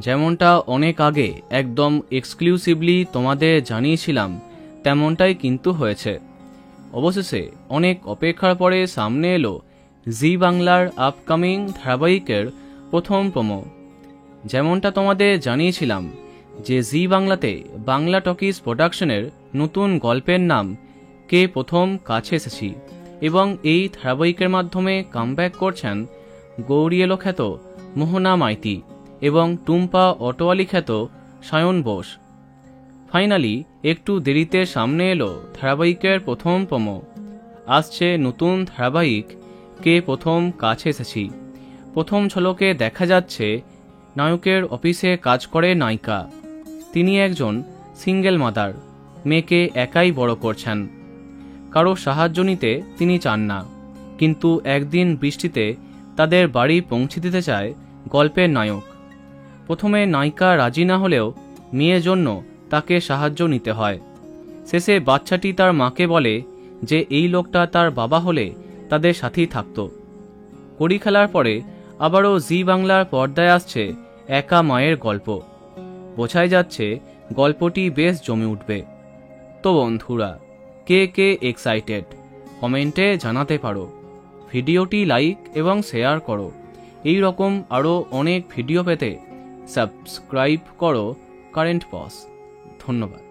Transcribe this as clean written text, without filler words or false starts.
যেমনটা অনেক আগে একদম এক্সক্লুসিভলি তোমাদের জানিয়েছিলাম তেমনটাই কিন্তু হয়েছে। অবশেষে অনেক অপেক্ষার পরে সামনে এলো জি বাংলার আপকামিং ধারাবাহিকের প্রথম প্রোমো। যেমনটা তোমাদের জানিয়েছিলাম যে জি বাংলাতে বাংলা টকিজ প্রোডাকশনের নতুন গল্পের নাম কে প্রথম কাছে এসেছি এবং এই ধারাবাহিকের মাধ্যমে কামব্যাক করছেন গৌরী এলো খ্যাত মোহনা মাইতি এবং টুম্পা অটোয়ালি খ্যাত সায়ন বোস। ফাইনালি একটু দেরিতে সামনে এলো ধারাবাহিকের প্রথম প্রোমো। আসছে নতুন ধারাবাহিক কে প্রথম কাছে এসেছি। প্রথম ঝলকে দেখা যাচ্ছে নায়কের অফিসে কাজ করে নায়িকা। তিনি একজন সিঙ্গেল মাদার, মেয়েকে একাই বড় করছেন। কারো সাহায্য নিতে তিনি চান না, কিন্তু একদিন বৃষ্টিতে তাদের বাড়ি পৌঁছে দিতে চায় গল্পের নায়ক। প্রথমে নায়িকা রাজি না হলেও মেয়ের জন্য তাকে সাহায্য নিতে হয়। শেষে বাচ্চাটি তার মাকে বলে যে এই লোকটা তার বাবা হলে তাদের সাথেই থাকত। কড়ি খেলার পরে আবারও জি বাংলার পর্দায় আসছে একা মায়ের গল্প। বোঝাই যাচ্ছে গল্পটি বেশ জমে উঠবে। তো বন্ধুরা, কে কে এক্সাইটেড কমেন্টে জানাতে পারো। ভিডিওটি লাইক এবং শেয়ার করো। এই রকম আরও অনেক ভিডিও পেতে সাবস্ক্রাইব করো কারেন্ট পজ। ধন্যবাদ।